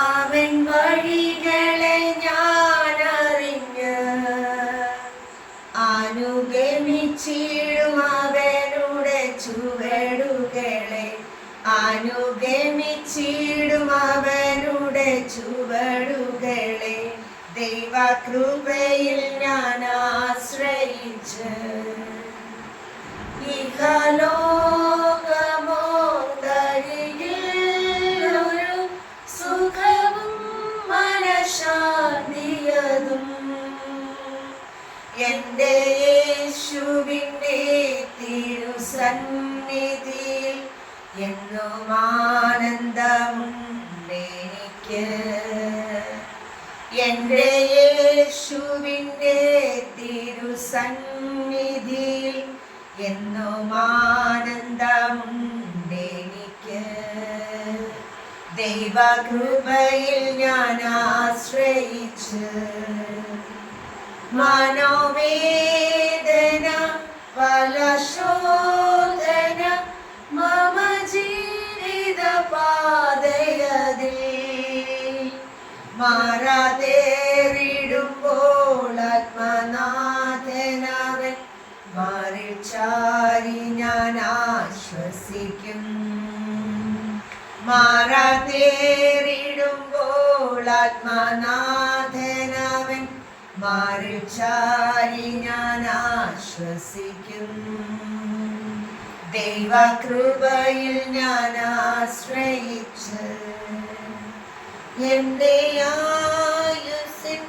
അവൻ വഴികളെ ഞാൻ അറിഞ്ഞ് അനുഗമിച്ചിടും അവനുടെ ചുവടുകളെ അനുഗമിച്ചിടും അവനുടെ ചുവടുകളെ ദൈവകൃപയിൽ ഞാൻ ആശ്രയിച്ച് ഇഹലോകമോന്തരികിൽ ഒരു സുഖവും മനഃശാന്തിയതും എൻ്റെ യേശുവിൻ്റെ തിരുസന്നിധിയിൽ എന്നും ആനന്ദമുണ്ടെനിക്ക്. എൻ്റെ യേശുവിൻ്റെ തിരുസന്നിധിയിൽ എന്നും ആനന്ദമുണ്ടെനിക്ക്. ദൈവകൃപയിൽ ഞാൻ ആശ്രയിച്ച് മനോവേദന ഫലശോധന മമ ജീവിത പാതയതിൽ മാറാതേറിടുമ്പോൾ ആത്മനാഥനവൻ മാറിൽ ചാരി ഞാൻ ആശ്വസിക്കും. മാറാതേറിടുമ്പോൾ ആത്മനാഥനവൻ മാറിൽ ചാരി ഞാൻ ആശ്വസിക്കും. ദൈവകൃപയിൽ ഞാൻ ആശ്രയിച്ച് എൻ്റെ ആയുസ്സിൻ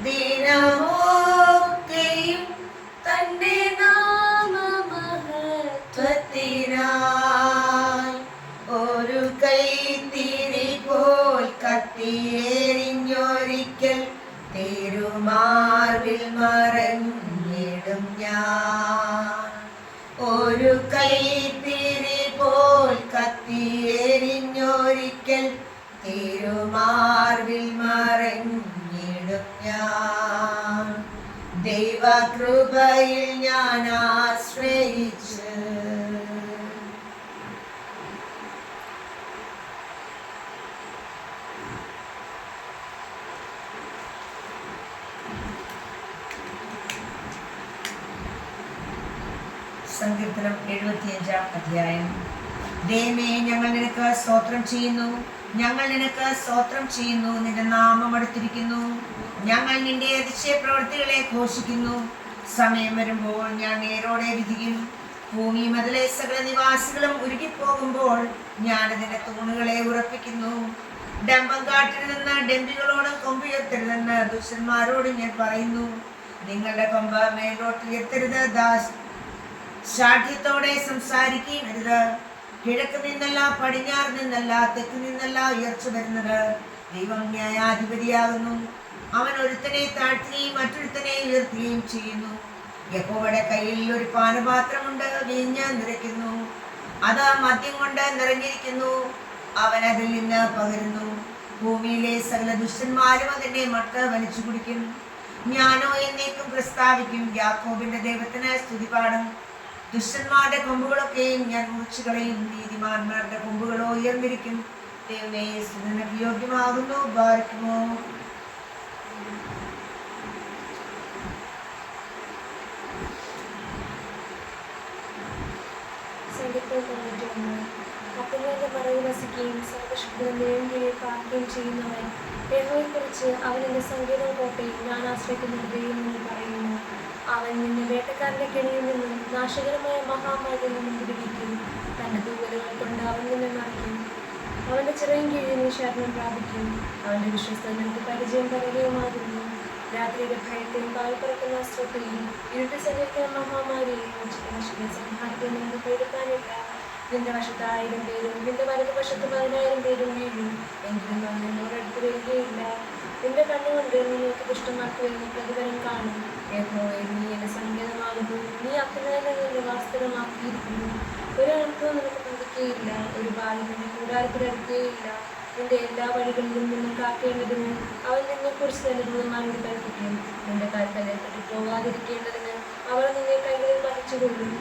ദിനമൊക്കെയും തന്റെ നാമമഹത്വത്തിനായി ഒരു കൈത്തിരി പോൽ കത്തിയെറിഞ്ഞൊരിക്കൽ തിരുമാർവിൽ മറഞ്ഞിടും ഞാൻ. ഒരു കൈത്തിരി പോൽ കത്തിയെറിഞ്ഞൊരിക്കൽ തിരുമാർവിൽ മറഞ്ഞിടും ഞാൻ. ദൈവകൃപയിൽ ഞാൻ ആശ്രയിച്ച് സങ്കീർത്തനം 75-ാം അധ്യായം. ദൈവമേ, ഞങ്ങൾ നിനക്ക് സ്തോത്രം ചെയ്യുന്നു, ഞങ്ങൾ നിനക്ക് സ്തോത്രം ചെയ്യുന്നു. നിന്റെ നാമം അടുത്തിരിക്കുന്നു. ഞങ്ങൾ നിന്റെ അതിശയ പ്രവൃത്തികളെ ഘോഷിക്കുന്നു. സമയം വരുമ്പോൾ ഞാൻ നേരോടെ വിധിക്കും. ഭൂമി മതിലെ സകല നിവാസികളും ഉരുകിപ്പോകുമ്പോൾ ഞാൻ അതിന്റെ തൂണുകളെ ഉറപ്പിക്കുന്നു. ഡംബം കാട്ടരുതെന്ന് ഡംബികളോട് കൊമ്പുയർത്തരുതെന്ന് ദുഷ്ടന്മാരോട് ഞാൻ പറയുന്നു. നിങ്ങളുടെ കൊമ്പ് മേലോട്ട് ഉയർത്തരുത്. ശാഠ്യത്തോടെ സംസാരിക്കരുത്. കിഴക്ക് നിന്നല്ല, പടിഞ്ഞാറ് നിന്നല്ല, തെക്ക് നിന്നല്ല ഉയർച്ച വരുന്നത്. ദൈവം ന്യായാധിപതിയാകുന്നു. അവൻ ഒരുത്തനെ താഴ്ത്തുകയും മറ്റൊരുത്തനെ ഉയർത്തുകയും ചെയ്യുന്നു. യഹോവയുടെ കയ്യിൽ ഒരു പാനപാത്രമുണ്ട്, വീഞ്ഞ് നിറയ്ക്കുന്നു. അത് മദ്യം കൊണ്ട് നിറഞ്ഞിരിക്കുന്നു. അവൻ അതിൽ നിന്ന് പകരുന്നു. ഭൂമിയിലെ സകല ദുഷ്ടന്മാരും അതിന്റെ മട്ട വലിച്ചു കുടിക്കും. ഞാനോ എന്നേക്കും പ്രസ്താവിക്കും. യാക്കോബിന്റെ ദൈവത്തിന് സ്തുതി പാടും. ദുഷ്ടന്മാരുടെ കൊമ്പുകളൊക്കെയും ഞാൻ മുറിച്ചു കളയും. നീതിമാന്മാരുടെ കൊമ്പുകളോ ഉയർന്നിരിക്കും. ദൈവമേ, സ്തുതിക്ക് യോഗ്യമാകുന്നു. ബാരിക്കുമോ. അപ്പങ്ങളുടെ മറവിൽ വസിക്കുകയും സർവശക്തനെയും കീഴിൽ പാർക്കുകയും ചെയ്യുന്നവൻ യഹോവയെക്കുറിച്ച് അവൻ എൻ്റെ സങ്കേതം കോട്ടയിൽ ഞാൻ ആശ്രയിക്കുന്ന ദൈവം എന്ന് പറയുന്നു. അവൻ നിന്നെ വേട്ടക്കാരന്റെ കെണിയിൽ നിന്നും നാശകരമായ മഹാമാരിയിൽ നിന്നും വിടുവിക്കും. തന്റെ തൂവലുകൾ കൊണ്ട് അവൻ നിന്നെ മറിക്കും. അവന്റെ ചിറകിൻ കീഴിൽ നീ ശരണം പ്രാപിക്കും. അവന്റെ വിശ്വസ്തത നിനക്ക് പരിചയം പറയുകയുമാകുന്നു. രാത്രിയുടെ ഭയത്തെയും പാൽ പറക്കുന്ന അസ്ത്രത്തെയും ഇരുട്ട് സഞ്ചരിക്കുന്ന മഹാമാരിയെയും സംഹാരത്തെയും നിനക്ക് പേടിക്കാനില്ല. നിന്റെ വശത്ത് 1000 പേരും നിന്റെ വലതുവശത്ത് 10,000 പേരും വീഴും, എങ്കിലും അവൻ നിന്നോട് അടുത്ത് വരികയില്ല. നിന്റെ കണ്ണുകൊണ്ട് നിങ്ങൾക്ക് ദുഷ്ടമാക്കി വരുന്ന പ്രതിഫലം കാണും. യഹോവേ, നീ എന്റെ സങ്കേതമാകുന്നു. നീ അത്യുന്നതനെ നിന്റെ വാസ്തവമാക്കിയിരിക്കുന്നു. ഒരു അർത്ഥവും നിനക്ക് ബാധിക്കുകയില്ല, ഒരു ബാധ നിന്റെ കൂടാരത്തിൽ അടുക്കുകയില്ല. നിന്റെ എല്ലാ വഴികളിലും നിന്നെ കാക്കേണ്ടതിന് അവൻ നിന്നെക്കുറിച്ച് തന്റെ ദൂതന്മാരോട് കൽപ്പിക്കും. നിന്റെ കാൽക്കലെ പോകാതിരിക്കേണ്ടതിന് അവർ നിന്നെ കൈകളിൽ വഹിച്ചുകൊള്ളും.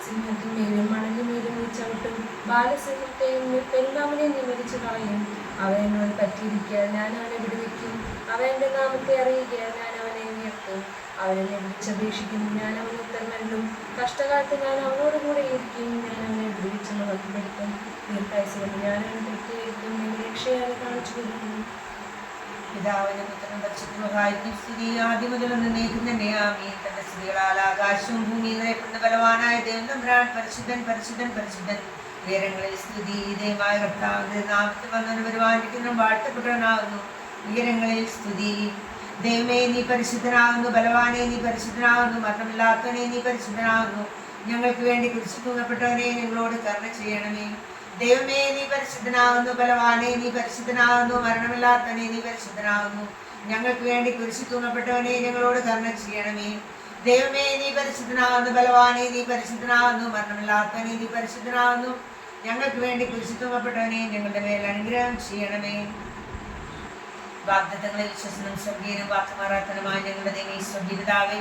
സിംഹത്തിന്മേലും മണലിന്മേലും നീ ചവിട്ടും. ബാലസിംഹത്തെയും പെരുമാമിനെയും നീ മരിച്ചു കളയും. അവൻ എന്നോട് പറ്റിയിരിക്കാൻ ഞാൻ അവനെ വിടുവിക്കും. അവൻ എൻ്റെ നാമത്തെ അറിയിക്കാൻ ഞാൻ അവനെ ഉയർത്തും. അവൻ എന്നെ വിളിച്ചപേക്ഷിക്കുന്നു, ഞാൻ അവന് ഉത്തരം നൽകും. കഷ്ടകാലത്ത് ഞാൻ അവനോട് കൂടെ ഇരിക്കും. ഞാൻ അവനെ വിടുവിച്ച് മഹത്വപ്പെടുത്തും. ദീർഘായുസ്സുകൊണ്ട് ഞാൻ അവനെ തൃപ്തിയായിരിക്കും. എന്റെ രക്ഷയെ അവനെ കാണിച്ചു കൊടുക്കും. പിതാവിനും പുത്രനും പരിശുദ്ധനുമായിരിക്കും സ്തുതി, ആദ്യം മുതൽ എന്നേക്കും തന്നെ ആമേൻ. തന്റെ സ്തുതികളാൽ ആകാശവും ഭൂമിയും നിറയപ്പെടുന്ന ബലവാനായ ദൈവം തമ്പുരാൻ പരിശുദ്ധൻ പരിശുദ്ധൻ പരിശുദ്ധൻ. ഉയരങ്ങളിൽ സ്തുതി. ദൈവമായ കർത്താവിന്റെ നാമത്തിൽ വന്നവൻ വരുവാനിരിക്കുന്നവൻ വാഴ്ത്തപ്പെട്ടവനാകുന്നു. ഉയരങ്ങളിൽ സ്തുതി. ദൈവമേ നീ പരിശുദ്ധനാകുന്നു, ബലവാനെ നീ പരിശുദ്ധനാകുന്നു, മരണമില്ലാത്തവനെ നീ പരിശുദ്ധനാകുന്നു. ഞങ്ങൾക്ക് വേണ്ടി കുരിശിൽ തൂങ്ങപ്പെട്ടവനെ ഞങ്ങളോട് കരുണ ചെയ്യണമേ. ദൈവമേ നീ പരിശുദ്ധനാകുന്നു, ബലവാനെ നീ പരിശുദ്ധനാകുന്നു, മരണമില്ലാത്തവനെ നീ പരിശുദ്ധനാകുന്നു. ഞങ്ങൾക്ക് വേണ്ടി കുരിശിൽ തൂങ്ങപ്പെട്ടവനെ ഞങ്ങളോട് കരുണ ചെയ്യണമേ. ദൈവമേ നീ പരിശുദ്ധനാകുന്നു, ബലവാനെ നീ പരിശുദ്ധനാകുന്നു, മരണമില്ലാത്തവനെ നീ പരിശുദ്ധനാകുന്നു. ഞങ്ങൾക്ക് വേണ്ടി കുരിശിൽ തൂങ്ങപ്പെട്ടവനെ ഞങ്ങളുടെ മേൽ അനുഗ്രഹം ചെയ്യണമേ. വാഗ്ദത്തങ്ങളെ വിശ്വസനും സ്വർഗീയനും വാക്കുമാറാത്തനുമായ ഞങ്ങളുടെ ദൈവമേ സ്വജീവിതാവേ,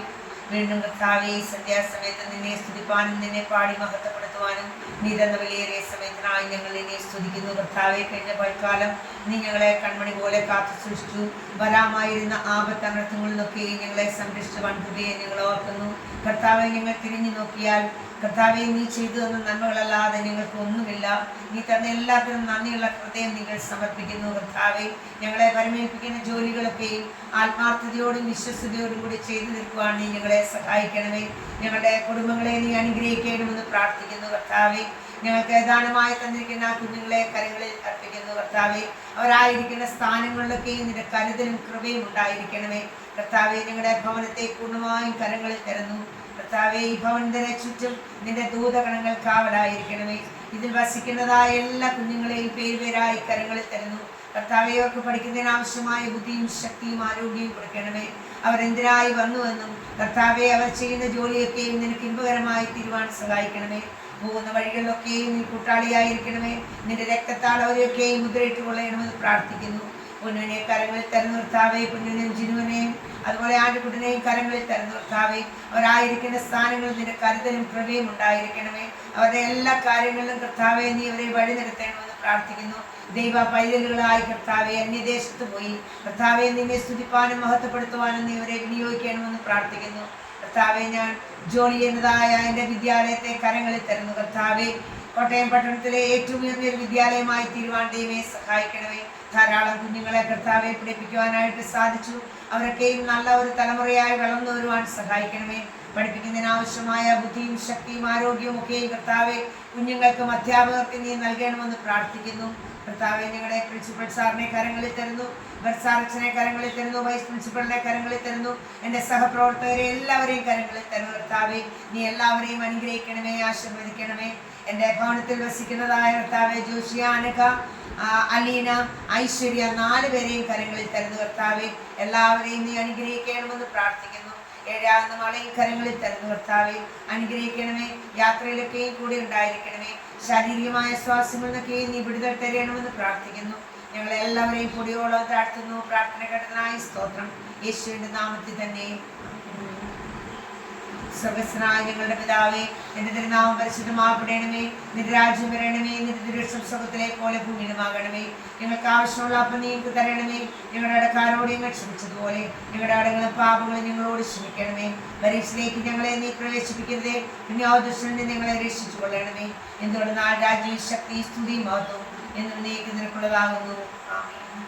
വീണ്ടും കർത്താവേ ഈ സന്ധ്യാസമയത്ത് നിന്നെ സ്തുതിപ്പാനും നിന്നെ പാടി മഹത്വപ്പെടുത്തുവാനും നീ തന്ന വിലയേറിയ സമയത്തിനായി ഞങ്ങൾ നിന്നെ സ്തുതിക്കുന്നു. കർത്താവെ, കഴിഞ്ഞ പൽക്കാലം നീ ഞങ്ങളെ കൺമണി പോലെ കാത്തു സൂക്ഷിച്ചു. വരാമായിരുന്ന ആപത്തനർത്ഥങ്ങളിൽ നിന്നൊക്കെ ഞങ്ങളെ സംരക്ഷിച്ച വൻകൃപയെ ഞങ്ങൾ ഓർക്കുന്നു. കർത്താവെ, ഞങ്ങൾ തിരിഞ്ഞു നോക്കിയാൽ കർത്താവെ നീ ചെയ്തു തന്ന നന്മകളല്ലാതെ ഞങ്ങൾക്ക് ഒന്നുമില്ല. നീ തന്ന എല്ലാത്തിനും നന്ദിയുള്ള ഹൃദയം നിങ്ങൾ സമർപ്പിക്കുന്നു. കർത്താവെ, ഞങ്ങളെ പരിമേൽപ്പിക്കുന്ന ജോലികളൊക്കെയും ആത്മാർത്ഥതയോടും വിശ്വസ്തയോടും കൂടി ചെയ്തു നിൽക്കുവാൻ നീ ഞങ്ങളെ സഹായിക്കണമേ. ഞങ്ങളുടെ കുടുംബങ്ങളെ നീ അനുഗ്രഹിക്കണമെന്ന് പ്രാർത്ഥിക്കുന്നു. കർത്താവെ, ഞങ്ങൾക്ക് ദാനമായി തന്നിരിക്കുന്ന ആ കുഞ്ഞുങ്ങളെ കരങ്ങളിൽ അർപ്പിക്കുന്നു. കർത്താവെ, അവരായിരിക്കുന്ന സ്ഥാനങ്ങളിലൊക്കെയും നിന്റെ കരുതലും കൃപയും ഉണ്ടായിരിക്കണമേ. കർത്താവെ, ഞങ്ങളുടെ ഭവനത്തെ പൂർണ്ണമായും കരങ്ങളിൽ തരുന്നു. കർത്താവെ, ഈ ഭവനത്തിനെ ചുറ്റും നിന്റെ ദൂതഗണങ്ങൾ കാവലായിരിക്കണമേ. ഇതിൽ വസിക്കുന്നതായ എല്ലാ കുഞ്ഞുങ്ങളെയും പേരുപേരായി കരങ്ങളിൽ തരുന്നു. കർത്താവെ, അവർക്ക് പഠിക്കുന്നതിന് ആവശ്യമായ ബുദ്ധിയും ശക്തിയും ആരോഗ്യവും കൊടുക്കണമേ. അവരെന്തിനായി വന്നുവെന്നും കർത്താവെ അവർ ചെയ്യുന്ന ജോലിയൊക്കെയും നിനക്ക് ഇമ്പകരമായി തീരുവാൻ സഹായിക്കണമേ. പോകുന്ന വഴികളിലൊക്കെയും നീ കൂട്ടാളിയായിരിക്കണമേ. നിന്റെ രക്തത്താൽ അവരെയൊക്കെയും മുദ്രയിട്ട് കൊള്ളണമെന്ന് പ്രാർത്ഥിക്കുന്നു. പൊന്നുവിനെ കരങ്ങളിൽ തരുന്ന കർത്താവെ, പൊന്നുവിനെയും ജിനുവിനെയും അതുപോലെ ആണ്ടുകുട്ടനെയും കരങ്ങളിൽ തരുന്ന കർത്താവെ, അവരായിരിക്കുന്ന സ്ഥാനങ്ങളിൽ നിന്റെ കരുതലും കൃപയും ഉണ്ടായിരിക്കണമേ. അവരുടെ എല്ലാ കാര്യങ്ങളിലും കർത്താവെ നീ അവരെ വഴി നടത്തണമെന്ന് പ്രാർത്ഥിക്കുന്നു. ദൈവ പൈതലുകളായി കർത്താവെ അന്യദേശത്ത് പോയി കർത്താവെ നിന്നെ സ്തുതിപ്പാനും മഹത്വപ്പെടുത്തുവാനും നീ അവരെ വിനിയോഗിക്കണമെന്ന് പ്രാർത്ഥിക്കുന്നു. കർത്താവെ, ഞാൻ ജോലി ചെയ്യുന്നതായ എൻ്റെ വിദ്യാലയത്തെ കരങ്ങളിൽ തരുന്നു. കർത്താവെ, കോട്ടയം പട്ടണത്തിലെ ഏറ്റവും ഉയർന്നൊരു വിദ്യാലയമായി തീരുവാൻ ദൈവമേ സഹായിക്കണമേ. ധാരാളം കുഞ്ഞുങ്ങളെ കർത്താവെ പഠിപ്പിക്കുവാനായിട്ട് സാധിച്ചു. അവരൊക്കെയും നല്ല ഒരു തലമുറയായി വളർന്നു വരുവാൻ സഹായിക്കണമേ. പഠിപ്പിക്കുന്നതിന് ആവശ്യമായ ബുദ്ധിയും ശക്തിയും ആരോഗ്യവും ഒക്കെയും കർത്താവെ കുഞ്ഞുങ്ങൾക്കും അധ്യാപകർക്കും നീ നൽകണമെന്ന് പ്രാർത്ഥിക്കുന്നു. കർത്താവെ, ഞങ്ങളുടെ പ്രിൻസിപ്പൽ സാറിനെ കരങ്ങളിൽ തരുന്നു, ബർസാറച്ചനെ കരങ്ങളിൽ തരുന്നു, വൈസ് പ്രിൻസിപ്പലിനെ കരങ്ങളിൽ തരുന്നു, എൻ്റെ സഹപ്രവർത്തകരെ എല്ലാവരെയും കരങ്ങളിൽ തരുന്നു. കർത്താവെ, നീ എല്ലാവരെയും അനുഗ്രഹിക്കണമേ, ആശീർവദിക്കണമേ. എൻ്റെ ഭവനത്തിൽ വസിക്കുന്നതായ കർത്താവെ ജോഷിയ, അനഘ, അലീന, ഐശ്വര്യ 4 പേരെയും കരങ്ങളിൽ തരുന്നു. കർത്താവെ, എല്ലാവരെയും നീ അനുഗ്രഹിക്കണമെന്ന് പ്രാർത്ഥിക്കുന്നു. 7ാമത്തെ മകളെയും കരങ്ങളിൽ തരുന്നു. കർത്താവെ, അനുഗ്രഹിക്കണമേ. യാത്രയിലൊക്കെയും കൂടി ഉണ്ടായിരിക്കണമേ. ശാരീരികമായ സ്വാസ്ഥ്യങ്ങളിൽ നിന്നൊക്കെയും നീ വിടുതൽ തരണമെന്ന് പ്രാർത്ഥിക്കുന്നു. ഞങ്ങളെല്ലാവരെയും പൊടിയോളം താഴ്ത്തുന്നു. പ്രാർത്ഥന കേട്ടതിനായി സ്തോത്രം. യേശുവിൻ്റെ നാമത്തിൽ തന്നെ. സ്വർഗസ്ഥനായ ഞങ്ങളുടെ പിതാവേ, നിന്റെ തിരുനാമം പരിശുദ്ധമാക്കപ്പെടണമേ. നിന്റെ രാജ്യം വരണമേ. നിന്റെ തിരുവിഷ്ടം സ്വർഗ്ഗത്തിലെ പോലെ ഭൂമിയിലുമാകണമേ. ഞങ്ങൾക്ക് ആവശ്യമുള്ള അപ്പം നീ ഞങ്ങൾക്ക് തരണമേ. ഞങ്ങളുടെ കടക്കാരോട് ഞങ്ങൾ ക്ഷമിച്ചതുപോലെ ഞങ്ങളുടെ കടങ്ങളും പാപങ്ങളും ഞങ്ങളോട് ക്ഷമിക്കണമേ. പരീക്ഷയിലേക്ക് ഞങ്ങളെ നീ പ്രവേശിപ്പിക്കരുതേ. ദുഷ്മനിൽ ഞങ്ങളെ രക്ഷിച്ചു കൊള്ളണമേ. എന്തുകൊണ്ട് രാജ്യവും ശക്തി സ്തുതിയും മഹത്വവും എന്നും നീക്ക് നിനക്കുള്ളതാകുന്നു. ആമേൻ.